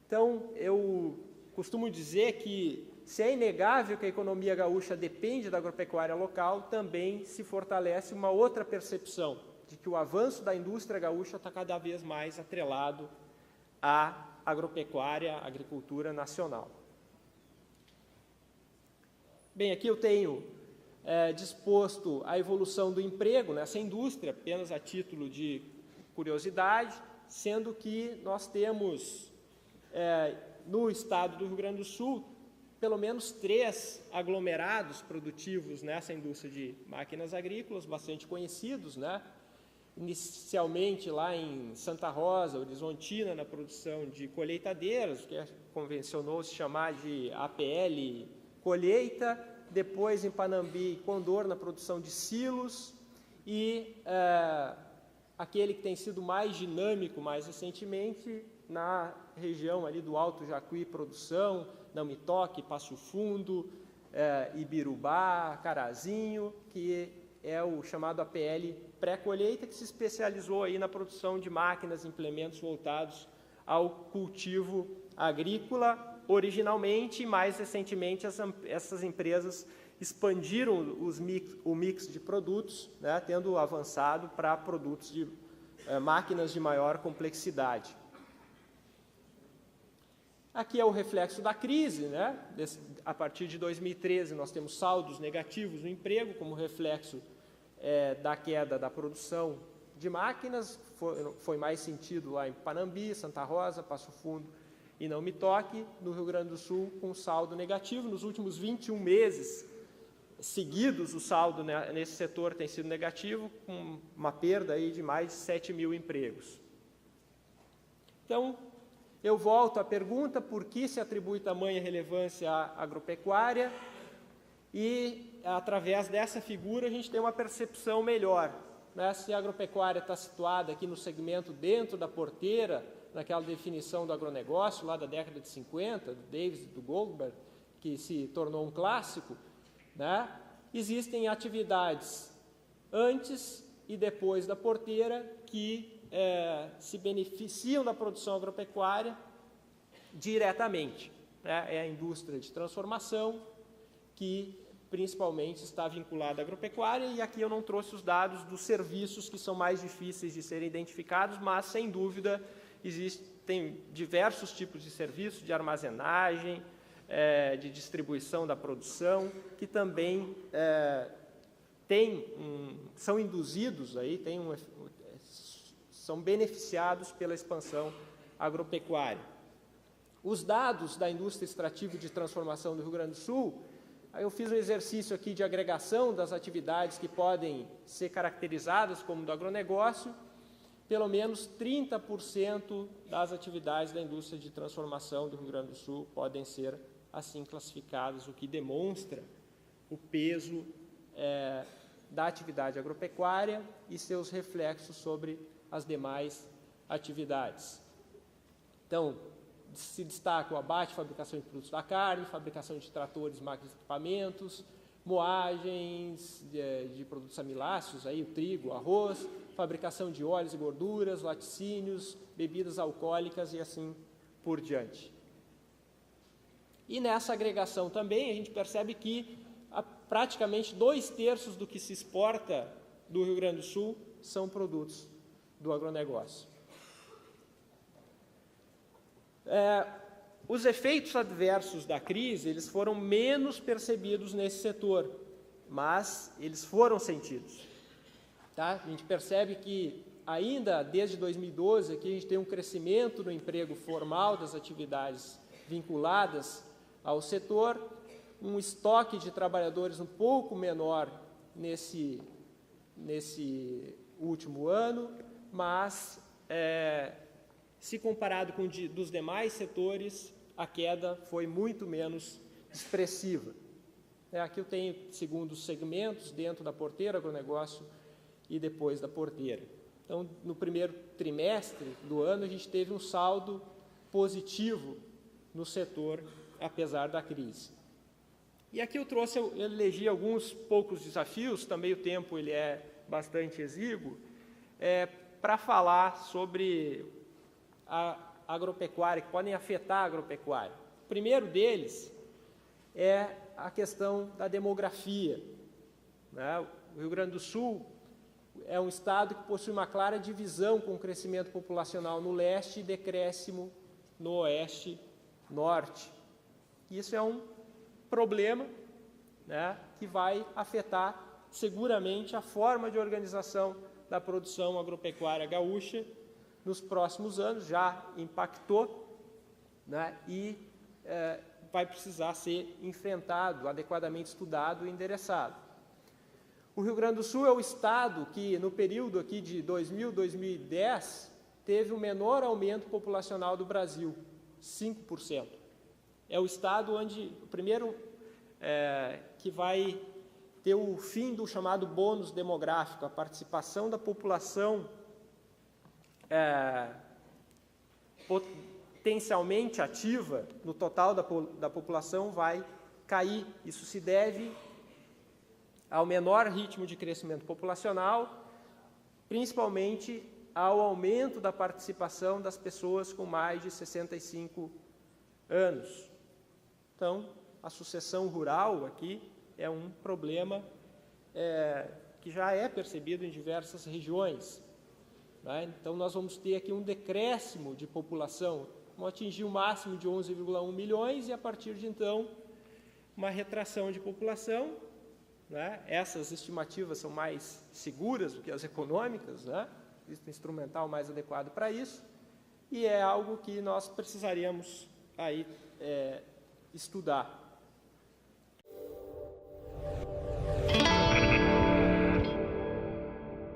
Então, eu costumo dizer que, se é inegável que a economia gaúcha depende da agropecuária local, também se fortalece uma outra percepção, de que o avanço da indústria gaúcha está cada vez mais atrelado à agropecuária, à agricultura nacional. Bem, aqui eu tenho disposto a evolução do emprego nessa indústria, apenas a título de curiosidade, sendo que nós temos, no estado do Rio Grande do Sul, pelo menos 3 aglomerados produtivos nessa indústria de máquinas agrícolas, bastante conhecidos, né? Inicialmente lá em Santa Rosa, Horizontina, na produção de colheitadeiras, que convencionou se chamar de APL Colheita, depois em Panambi e Condor, na produção de silos, e aquele que tem sido mais dinâmico mais recentemente, na região ali do Alto Jacuí, produção, Não Me Toque, Passo Fundo, Ibirubá, Carazinho, que é o chamado APL pré-colheita, que se especializou aí na produção de máquinas e implementos voltados ao cultivo agrícola originalmente, e mais recentemente essas empresas expandiram o mix de produtos, né, tendo avançado para produtos de máquinas de maior complexidade. Aqui é o reflexo da crise, né? A partir de 2013 nós temos saldos negativos no emprego, como reflexo da queda da produção de máquinas, foi mais sentido lá em Panambi, Santa Rosa, Passo Fundo e Não Me Toque, no Rio Grande do Sul, com saldo negativo. Nos últimos 21 meses seguidos, o saldo nesse setor tem sido negativo, com uma perda aí de mais de 7 mil empregos. Então, eu volto à pergunta: por que se atribui tamanha relevância à agropecuária? E, através dessa figura, a gente tem uma percepção melhor, né? Se a agropecuária está situada aqui no segmento dentro da porteira, naquela definição do agronegócio, lá da década de 50, do Davis e do Goldberg, que se tornou um clássico, né? Existem atividades antes e depois da porteira que se beneficiam da produção agropecuária diretamente, né? É a indústria de transformação, que principalmente está vinculada à agropecuária, e aqui eu não trouxe os dados dos serviços, que são mais difíceis de serem identificados, mas, sem dúvida, existem diversos tipos de serviços, de armazenagem, de distribuição da produção, que também são induzidos, são beneficiados pela expansão agropecuária. Os dados da indústria extrativa de transformação do Rio Grande do Sul, eu fiz um exercício aqui de agregação das atividades que podem ser caracterizadas como do agronegócio. Pelo menos 30% das atividades da indústria de transformação do Rio Grande do Sul podem ser assim classificadas, o que demonstra o peso da atividade agropecuária e seus reflexos sobre as demais atividades. Então, se destaca o abate, fabricação de produtos da carne, fabricação de tratores, máquinas e equipamentos, moagens de produtos amiláceos, aí, o trigo, o arroz, fabricação de óleos e gorduras, laticínios, bebidas alcoólicas e assim por diante. E nessa agregação também a gente percebe que praticamente 2/3 do que se exporta do Rio Grande do Sul são produtos do agronegócio. Os efeitos adversos da crise, eles foram menos percebidos nesse setor, mas eles foram sentidos. Tá? A gente percebe que ainda desde 2012 aqui a gente tem um crescimento no emprego formal das atividades vinculadas ao setor, um estoque de trabalhadores um pouco menor nesse último ano, mas se comparado com dos demais setores, a queda foi muito menos expressiva. Aqui eu tenho, segundo os segmentos, dentro da porteira, agronegócio e depois da porteira. Então, no primeiro trimestre do ano, a gente teve um saldo positivo no setor, apesar da crise. E aqui eu elegi alguns poucos desafios, também o tempo ele é bastante exíguo, para falar sobre agropecuária, que podem afetar a agropecuária. O primeiro deles é a questão da demografia, né? O Rio Grande do Sul é um estado que possui uma clara divisão com crescimento populacional no leste e decréscimo no oeste, norte. Isso é um problema, né, que vai afetar seguramente a forma de organização da produção agropecuária gaúcha nos próximos anos, já impactou, né, e vai precisar ser enfrentado, adequadamente estudado e endereçado. O Rio Grande do Sul é o estado que, no período aqui de 2000 a 2010, teve o menor aumento populacional do Brasil, 5%. É o estado onde, o primeiro, que vai ter o fim do chamado bônus demográfico, a participação da população potencialmente ativa no total da população vai cair. Isso se deve ao menor ritmo de crescimento populacional, principalmente ao aumento da participação das pessoas com mais de 65 anos. Então, a sucessão rural aqui é um problema que já é percebido em diversas regiões, né? Então, nós vamos ter aqui um decréscimo de população, vamos atingir o máximo de 11,1 milhões e, a partir de então, uma retração de população, né? Essas estimativas são mais seguras do que as econômicas, né? Existe um instrumental mais adequado para isso, e é algo que nós precisaríamos aí estudar.